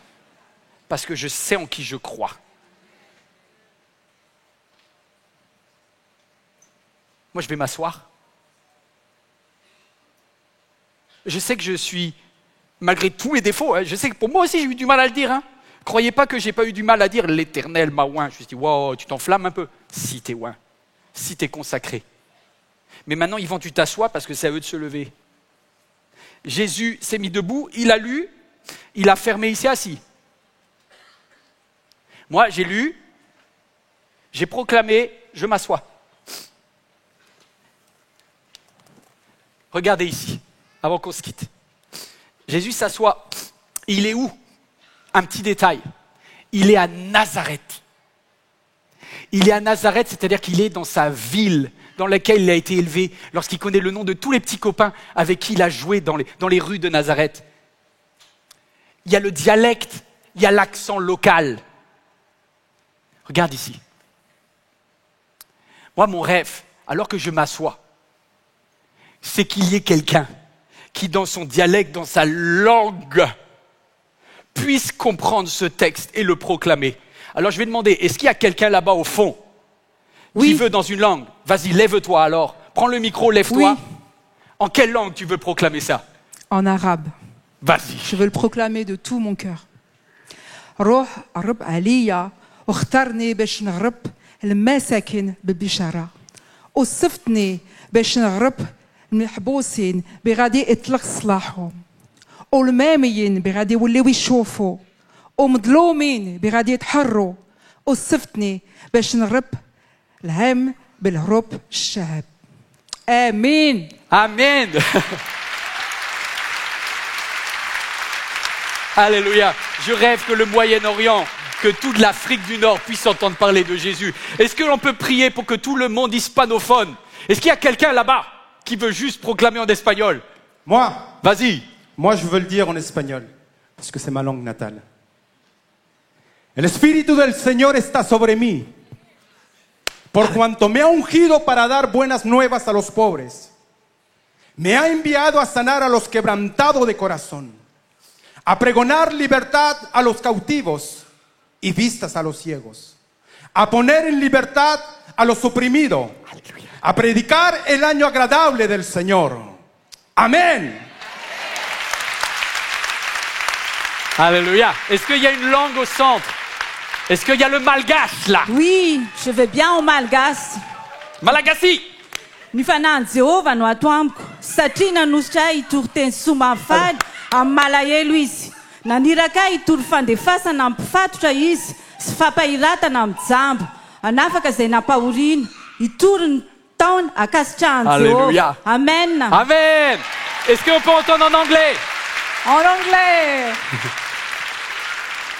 Parce que je sais en qui je crois. Moi, je vais m'asseoir. Je sais que je suis, malgré tous mes défauts, hein, je sais que pour moi aussi, j'ai eu du mal à le dire. Hein. Croyez pas que j'ai pas eu du mal à dire l'Éternel m'a oint. Je me suis dit, wow, tu t'enflammes un peu. Si t'es oint, si t'es consacré. Mais maintenant, Yvan, tu t'assois parce que c'est à eux de se lever. Jésus s'est mis debout, il a lu, il a fermé, il s'est assis. Moi, j'ai lu, j'ai proclamé, je m'assois. Regardez ici, avant qu'on se quitte. Jésus s'assoit. Il est où? Un petit détail. Il est à Nazareth. Il est à Nazareth, c'est-à-dire qu'il est dans sa ville dans laquelle il a été élevé, lorsqu'il connaît le nom de tous les petits copains avec qui il a joué dans les rues de Nazareth. Il y a le dialecte, il y a l'accent local. Regarde ici. Moi, mon rêve, alors que je m'assois, c'est qu'il y ait quelqu'un qui, dans son dialecte, dans sa langue, puisse comprendre ce texte et le proclamer. Alors je vais demander, est-ce qu'il y a quelqu'un là-bas au fond qui veut dans une langue? Vas-y, lève-toi alors. Prends le micro, lève-toi. Oui. En quelle langue tu veux proclamer ça? En arabe. Vas-y. Je veux le proclamer de tout mon cœur. روح الرب عليا واختارني باش نغرب المساكن بالبشارة. وصفتني باش نغرب المحبوسين بغادي يطلق صلاحهم. والماميين بغادي يوليو يشوفوا. ومظلومين بغادي يتحروا. وصفتني باش نغرب الهم بالهروب الشعب. آمين. Amen. Alléluia. Je rêve que le Moyen-Orient, que toute l'Afrique du Nord puisse entendre parler de Jésus. Est-ce que l'on peut prier pour que tout le monde hispanophone? Est-ce qu'il y a quelqu'un là-bas qui veut juste proclamer en espagnol? Moi. Vas-y. Moi, je veux le dire en espagnol, parce que c'est ma langue natale. El Espíritu del Señor está sobre mí, por cuanto me ha ungido para dar buenas nuevas a los pobres. Me ha enviado a sanar a los quebrantados de corazón, a pregonar libertad a los cautivos y vistas a los ciegos, a poner en libertad a los oprimidos, a predicar el año agradable del Señor. Amén. Alléluia. Est-ce qu'il y a une langue au centre? Est-ce qu'il y a le malgache là? Oui, je veux bien au malgache. Malagasy. Ny fanany Jehovah no ato amiko satria nanositra itoroteny somafady amin'ny malahelo izy. Naniraka hitory fandefasana amin'ny mpifatotra izy sy fampahiratana amin'ny jambo. Anafaka izay nampahoriana hitory ny taona akasitrahan'i Jehovah. Amen. Amen. Est-ce qu'on peut entendre en anglais? En anglais.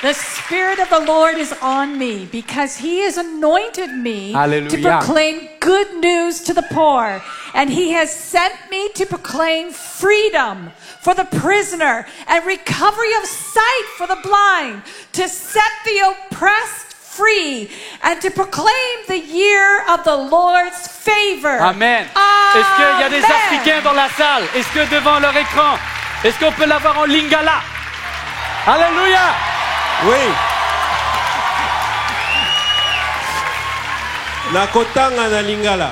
The Spirit of the Lord is on me because He has anointed me Hallelujah. to proclaim good news to the poor. And He has sent me to proclaim freedom for the prisoner and recovery of sight for the blind, to set the oppressed free and to proclaim the year of the Lord's favor. Amen. Est-ce qu'il y a des Africains dans la salle? Est-ce que devant leur écran, est-ce qu'on peut l'avoir en lingala? Alléluia. Oui. Nakotanga na lingala.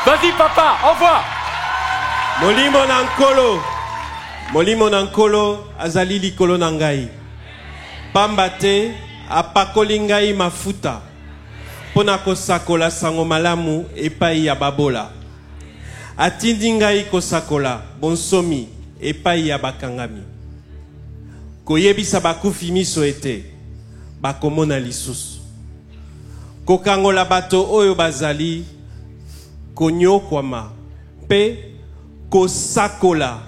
Vas-y papa, envoie. Molimo nankolo azali likolo na ngai. Pamba te apakoli ngai mafuta pona kosakola sango malamu epai ya babola. Atindi ngai kosakola bonsomi epai ya bakangami. Koyebisa bakufi miso ete bakomona lisusu. Kokangola bato oyo bazali konyokwama pe kosakola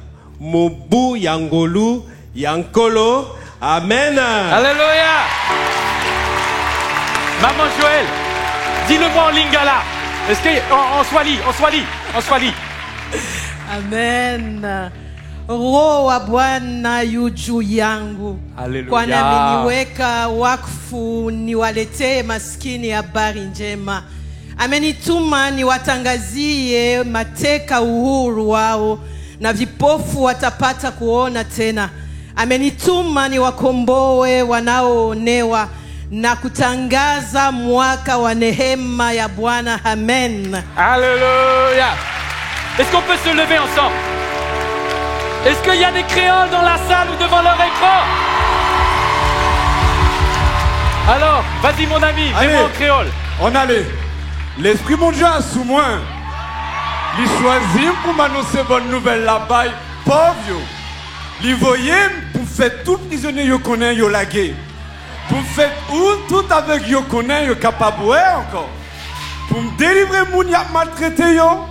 Mobu Yangolu Yankolo. Amen. Alléluia. Maman Joël, dis-le-moi en lingala. Est-ce qu'on swali? Amen. Roho wa Bwana yu juu yangu. Haleluya. Kwani ameniweka wakfu niwaletee maskini habari njema. Amenituma niwatangazie mateka uhuru wao na vipofu watapata kuona tena. Amenituma niwakomboe wanaoonewa na kutangaza mwaka wa neema ya Bwana. Amen. Alléluia. Est-ce qu'on peut se lever ensemble? Est-ce qu'il y a des créoles dans la salle ou devant leur écran? Alors, vas-y mon ami, dis-moi en créole. On allait. L'esprit mondial sous moi. Il choisit pour m'annoncer bonne nouvelle là-bas. Pauvre. Il voyait pour faire tout prisonnier yo connaît yo lagué. Pour faire tout avec yo connaît yo capable encore. Pour me délivrer moun y'a maltraité yo.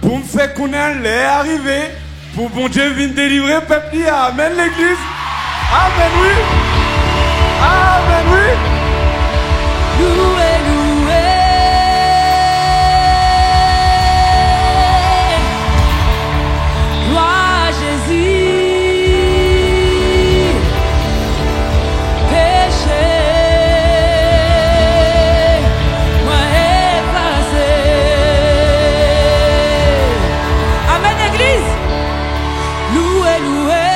Pour me faire connaître les arrivés. Pour bon Dieu venir délivrer peuple. Amen l'église. Amen oui. Amen oui. Loué, loué. Gloire à Jésus. Péché, moi effacé. Amen l'église. Loué, loué.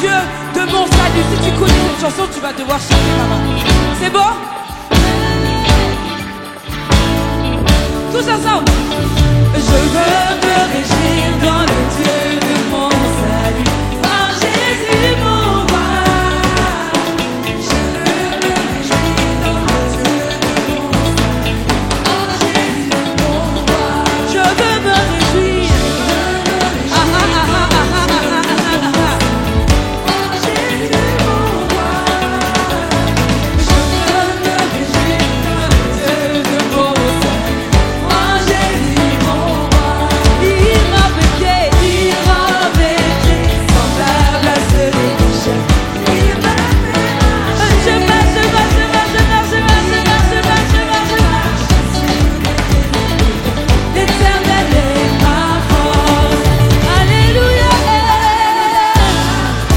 Dieu de mon salut. Si tu connais cette chanson, tu vas devoir chanter, maman. C'est bon? Tous ensemble. Je veux me réjouir dans le Dieu de mon salut. En Jésus mon roi. Je veux me réjouir dans le Dieu de mon salut. En Jésus mon roi. Je veux me réjouir. Ah ah ah ah ah ah ah ah ah. En Jésus mon roi. Je veux me réjouir dans le Dieu de mon salut. En Jésus mon roi. Il m'a pété, semblable à ceux des bichons. Il m'a fait je marche, je marche, je marche, je marche, je marche, je marche, je marche, je marche, je marche. L'Éternel est ma force. Alléluia.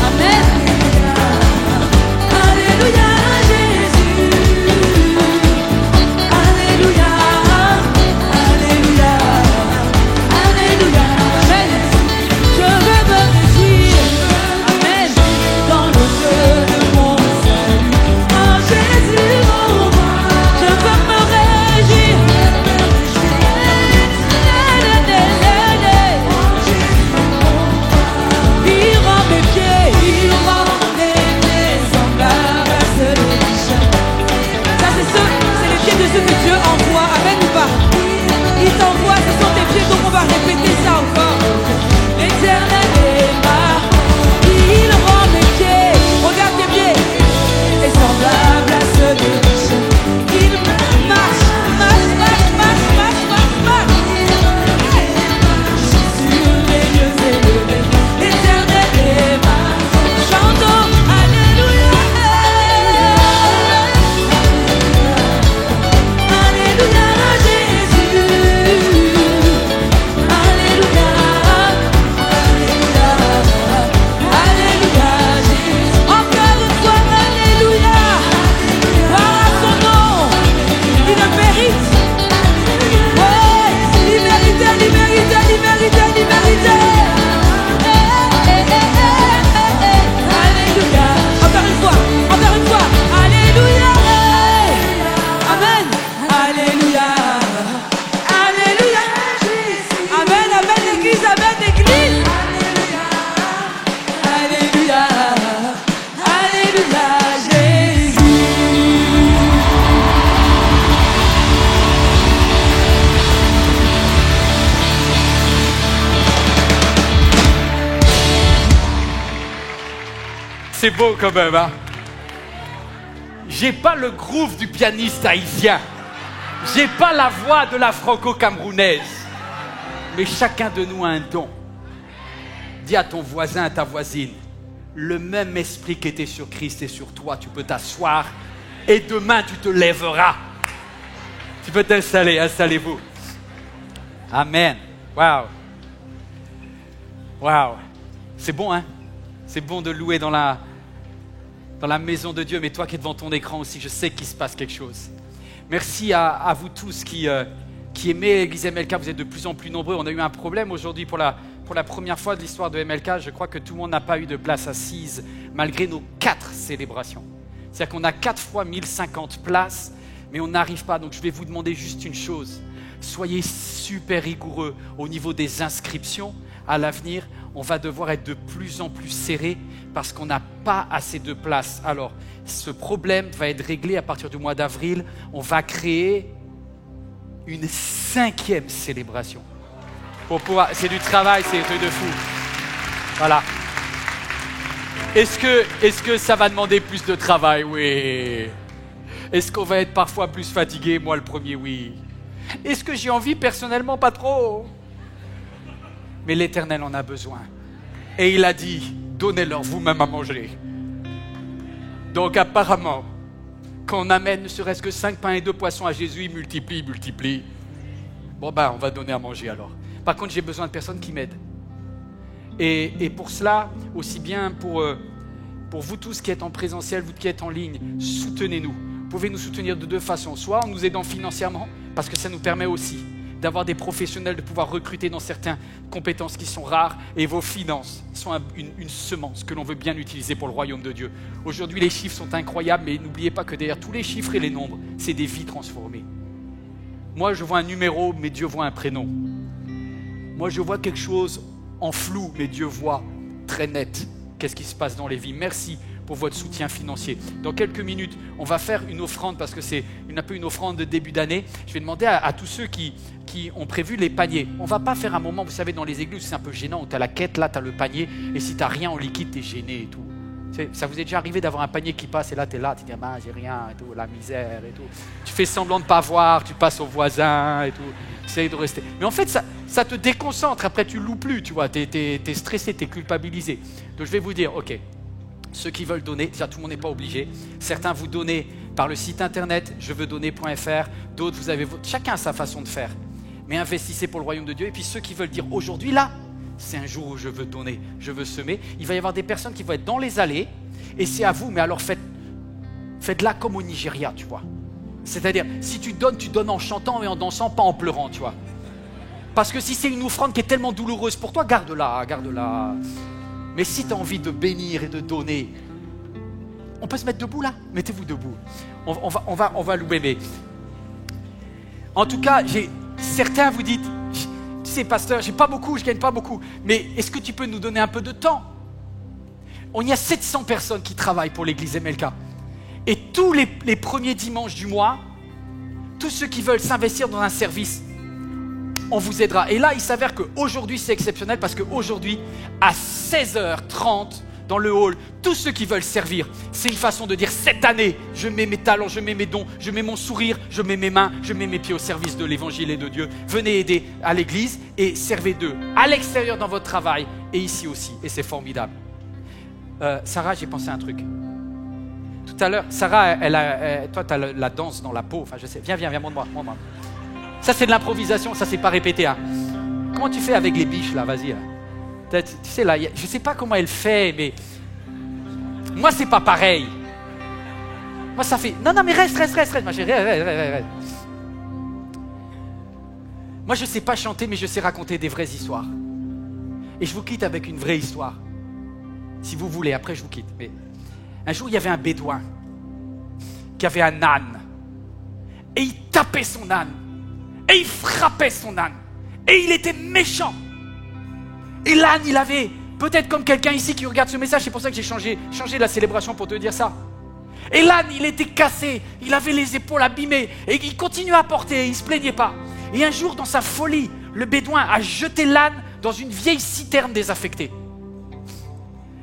Amen. Alléluia, Jésus. Alléluia. Alléluia. Alléluia. Amen. Je veux me réjouir. Amen. Dans le Dieu de mon salut. En Jésus mon roi. Je veux me réjouir. Il rend mes pieds semblables à ceux des bichons. Ça c'est les pieds de ceux que Dieu envoie. Amen ou pas? Il t'envoie, ce sont tes pieds, donc on va répéter ça encore. L'Éternel est ma. Il rend mes pieds, regarde tes pieds, et semblable à ceux des bichons. Il marche, marche, marche, marche, marche, marche, marche. Sur les lieux élevés, l'Éternel est ma. Chantons, Alléluia. Alléluia, Jésus. Alléluia. Alléluia. Alléluia, Jésus. Encore une fois, Alléluia. Gloire à son nom. Il le mérite. Ouais, il méritait, il méritait, il méritait, il méritait. Alléluia. Encore une fois, encore une fois. Alléluia. Amen. Alléluia. Alléluia. Amen, amen, l'église, amen, l'église. Alléluia. Alléluia, Jésus. C'est beau quand même, hein? J'ai pas le groove du pianiste haïtien. J'ai pas la voix de la franco-camerounaise. Mais chacun de nous a un don. Dis à ton voisin, à ta voisine, le même esprit qui était sur Christ est sur toi. Tu peux t'asseoir et demain tu te lèveras. Tu peux t'installer, installez-vous. Amen. Waouh. Waouh. C'est bon, hein? C'est bon de louer dans la maison de Dieu, mais toi qui es devant ton écran aussi, je sais qu'il se passe quelque chose. Merci à vous tous qui aimez l'église MLK, vous êtes de plus en plus nombreux. On a eu un problème aujourd'hui pour la première fois de l'histoire de MLK. Je crois que tout le monde n'a pas eu de place assise, malgré nos 4 célébrations. C'est-à-dire qu'on a 4 fois 1050 places, mais on n'arrive pas. Donc je vais vous demander juste une chose. Soyez super rigoureux au niveau des inscriptions. À l'avenir, on va devoir être de plus en plus serré parce qu'on n'a pas assez de place. Alors, ce problème va être réglé à partir du mois d'avril. On va créer une 5e célébration. C'est du travail, c'est un truc de fou. Voilà. Est-ce que ça va demander plus de travail? Oui. Est-ce qu'on va être parfois plus fatigué? Moi, le premier, oui. Est-ce que j'ai envie personnellement? Pas trop. Mais l'Éternel en a besoin. Et il a dit, donnez-leur vous-même à manger. Donc apparemment, quand on amène ne serait-ce que 5 pains et 2 poissons à Jésus, il multiplie. Bon on va donner à manger alors. Par contre, j'ai besoin de personnes qui m'aident. Et pour cela, aussi bien pour vous tous qui êtes en présentiel, vous qui êtes en ligne, soutenez-nous. Vous pouvez nous soutenir de 2 façons. Soit en nous aidant financièrement, parce que ça nous permet aussi d'avoir des professionnels, de pouvoir recruter dans certaines compétences qui sont rares. Et vos finances sont une semence que l'on veut bien utiliser pour le royaume de Dieu. Aujourd'hui, les chiffres sont incroyables, mais n'oubliez pas que derrière tous les chiffres et les nombres, c'est des vies transformées. Moi, je vois un numéro, mais Dieu voit un prénom. Moi, je vois quelque chose en flou, mais Dieu voit très net qu'est-ce qui se passe dans les vies. Merci pour votre soutien financier. Dans quelques minutes, on va faire une offrande parce que c'est un peu une offrande de début d'année. Je vais demander à tous ceux qui ont prévu les paniers. On ne va pas faire un moment, vous savez, dans les églises, c'est un peu gênant, où tu as la quête, là, tu as le panier, et si tu n'as rien en liquide, tu es gêné et tout. Ça vous est déjà arrivé d'avoir un panier qui passe et là, tu es là, tu dis, ah, j'ai rien et tout, la misère et tout. Tu fais semblant de ne pas voir, tu passes au voisin et tout. Tu essayes de rester. Mais en fait, ça te déconcentre. Après, tu ne loues plus, tu vois. Tu es stressé, tu es culpabilisé. Donc, je vais vous dire, OK, ceux qui veulent donner, déjà, tout le monde n'est pas obligé. Certains, vous donnez par le site internet, jeveuxdonner.fr. D'autres, vous avez chacun a sa façon de faire. Mais investissez pour le royaume de Dieu. Et puis, ceux qui veulent dire, aujourd'hui, là, c'est un jour où je veux donner, je veux semer. Il va y avoir des personnes qui vont être dans les allées et c'est à vous, mais alors faites-la comme au Nigeria, tu vois. C'est-à-dire, si tu donnes en chantant et en dansant, pas en pleurant, tu vois. Parce que si c'est une offrande qui est tellement douloureuse pour toi, garde-la. Mais si tu as envie de bénir et de donner, on peut se mettre debout là? Mettez-vous debout. On va louer, mais... En tout cas, certains vous dites... Tu sais, pasteur, je gagne pas beaucoup, mais est-ce que tu peux nous donner un peu de temps? On y a 700 personnes qui travaillent pour l'église MLK. Et tous les premiers dimanches du mois, tous ceux qui veulent s'investir dans un service, on vous aidera. Et là, il s'avère qu'aujourd'hui, c'est exceptionnel parce qu'aujourd'hui, à 16h30, dans le hall, tous ceux qui veulent servir, c'est une façon de dire, cette année, je mets mes talents, je mets mes dons, je mets mon sourire, je mets mes mains, je mets mes pieds au service de l'évangile et de Dieu. Venez aider à l'église et servez d'eux à l'extérieur dans votre travail et ici aussi. Et c'est formidable. Sarah, j'ai pensé à un truc. Tout à l'heure, Sarah, toi, tu as la danse dans la peau. Enfin, je sais. Viens, montre-moi. Ça, c'est de l'improvisation, ça, c'est pas répété. Hein. Comment tu fais avec les biches, là? Vas-y, là. Tu sais, là, je ne sais pas comment elle fait, mais moi, c'est pas pareil. Moi, ça fait... Non, mais reste, ma chérie, reste. Moi, je ne sais pas chanter, mais je sais raconter des vraies histoires. Et je vous quitte avec une vraie histoire. Si vous voulez, après, je vous quitte. Mais un jour, il y avait un bédouin qui avait un âne. Et il tapait son âne. Et il frappait son âne. Et il était méchant. Et l'âne, il avait, peut-être comme quelqu'un ici qui regarde ce message, c'est pour ça que j'ai changé la célébration pour te dire ça. Et l'âne, il était cassé, il avait les épaules abîmées, et il continuait à porter, il ne se plaignait pas. Et un jour, dans sa folie, le bédouin a jeté l'âne dans une vieille citerne désaffectée.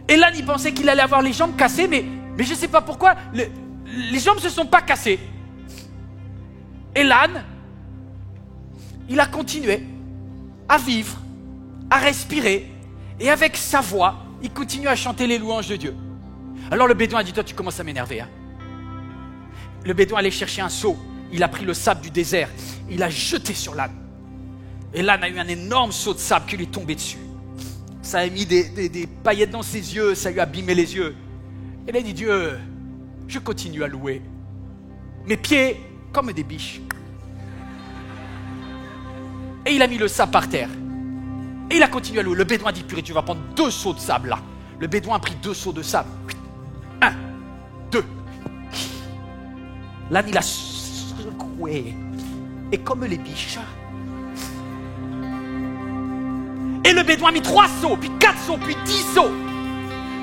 Et l'âne, il pensait qu'il allait avoir les jambes cassées, mais je ne sais pas pourquoi, les jambes ne se sont pas cassées. Et l'âne, il a continué à vivre, à respirer, et avec sa voix, il continue à chanter les louanges de Dieu. Alors le bédouin a dit, toi tu commences à m'énerver. Hein. Le bédouin allait chercher un seau, il a pris le sable du désert, il a jeté sur l'âne. Et l'âne a eu un énorme seau de sable qui lui est tombé dessus. Ça a mis des paillettes dans ses yeux, ça lui a abîmé les yeux. Et il a dit, Dieu, je continue à louer. Mes pieds comme des biches. Et il a mis le sable par terre. Et il a continué à louer. Le bédouin dit, purée, tu vas prendre 2 seaux de sable là. Le bédouin a pris 2 seaux de sable. 1, 2. L'âne, il a secoué. Et comme les biches. Et le bédouin a mis 3 seaux, puis 4 seaux, puis 10 seaux.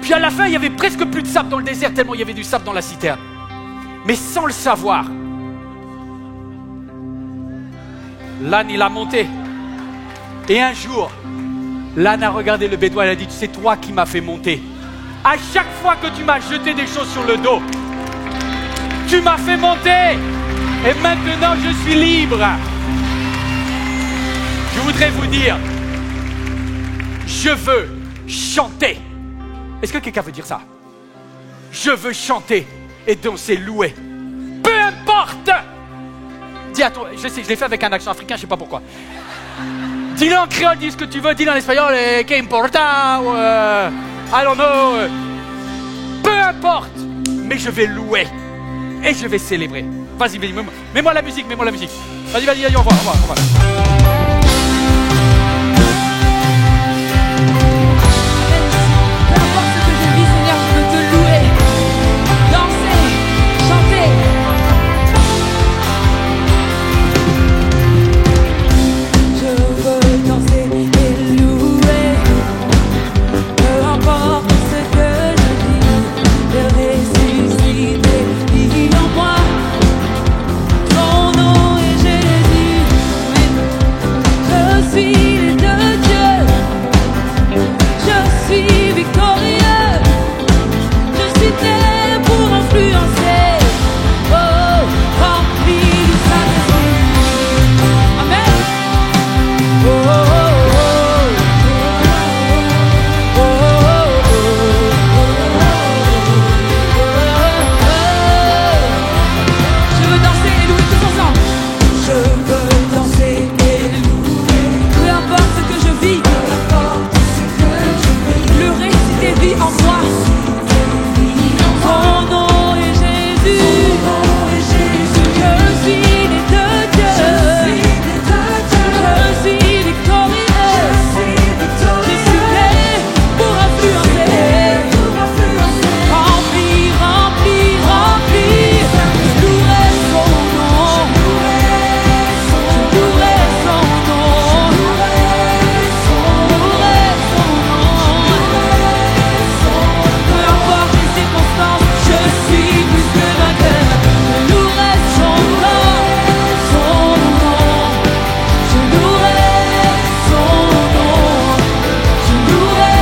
Puis à la fin, il y avait presque plus de sable dans le désert, tellement il y avait du sable dans la citerne. Mais sans le savoir, l'âne, il a monté. Et un jour, l'âne a regardé le bédouin et a dit, c'est toi qui m'as fait monter. À chaque fois que tu m'as jeté des choses sur le dos, tu m'as fait monter. Et maintenant, je suis libre. Je voudrais vous dire, je veux chanter. Est-ce que quelqu'un veut dire ça? Je veux chanter et danser, louer. Peu importe. Dis à toi, je sais, je l'ai fait avec un accent africain, je ne sais pas pourquoi. Dis-le en créole, dis ce que tu veux, dis-le en espagnol, que importa, I don't know. Peu importe, mais je vais louer. et je vais célébrer. Vas-y, mets-moi la musique, mets-moi la musique. Vas-y, vas-y, on va. Peu importe ce que je vis, Seigneur, je veux te louer, danser, chanter. Je veux danser et louer, peu importe ce que je dis, de ressusciter, vit en moi. Ton nom est Jésus, je suis de Dieu, je suis victorieux, je suis né pour influencer, oh, rempli du Saint-Esprit. Amen. Oh, oh, oh, oh, oh, je veux danser et louer tous ensemble. Je veux danser et louer, peu importe ce que je vis, le réciter vit en moi. Ton nom est Jésus, je suis né de Dieu, je suis victorieux, je suis né pour influencer, rempli, rempli, rempli, je louerai son nom, je louerai son nom, je louerai son nom. Peu importe les circonstances, je suis plus que vainqueur. Je louerai son nom, je louerai son nom, je louerai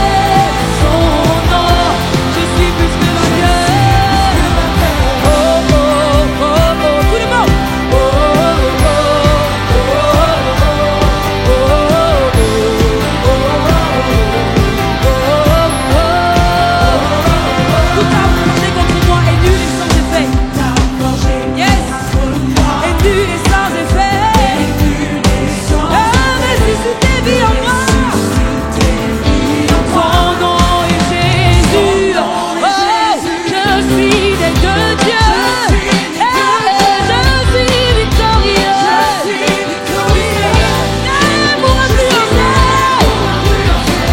son nom. Je suis plus que vainqueur. Oh, oh, oh, oh, tout le monde. Oh, oh, oh, oh, tout a marché contre moi et nul est sans effet. Yes, et nul est sans effet. Ressuscité vit en moi. Ton nom est Jésus. Oh, je suis né de Dieu. Je suis victorieux. Pour influencer.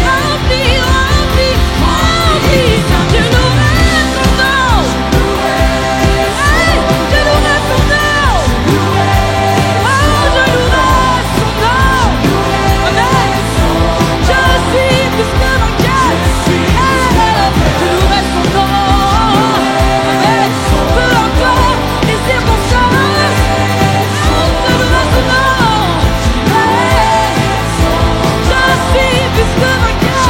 Rempli, rempli, rempli. Je louerai son nom. Je louerai son nom. Oh, je louerai son nom. Amen. Je suis plus que vainqueur. Je louerai son nom. Amen. Peu importe les circonstances, je louerai son nom. Je suis plus que vainqueur.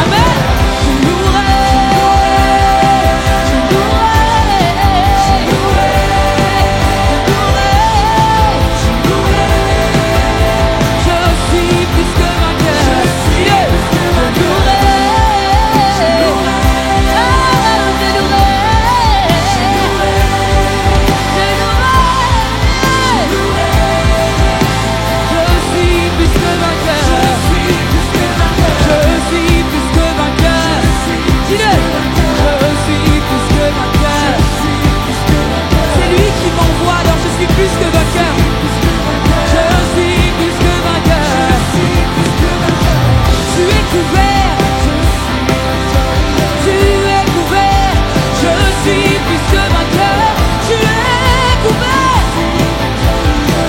Amen. Je louerai. Je suis plus que vainqueur. C'est lui qui m'envoie, alors je suis plus que vainqueur. Je suis plus que vainqueur. Tu es couvert. Tu es couvert. Je suis plus que vainqueur. Tu es couvert.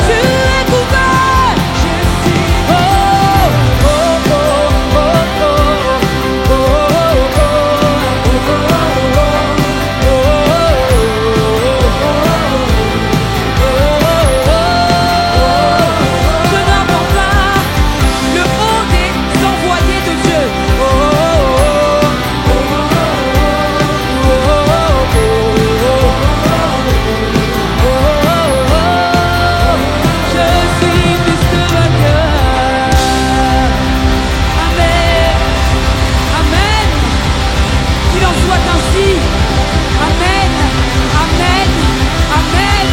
Tu es couvert. Oh, oh, oh, oh, oh, oh, je n'invente pas le haut des envoyés de Dieu. Je suis plus que vainqueur. Amen. Amen. Qu'il en soit ainsi. Amen. Amen. Amen.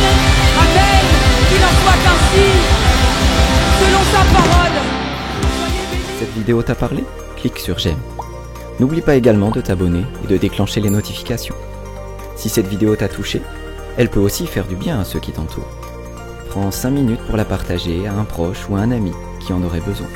Amen. Qu'il en soit ainsi. Selon sa parole. Soyez bénis. Cette vidéo t'a parlé? Clique sur j'aime. N'oublie pas également de t'abonner et de déclencher les notifications. Si cette vidéo t'a touché, elle peut aussi faire du bien à ceux qui t'entourent. Prends 5 minutes pour la partager à un proche ou à un ami qui en aurait besoin.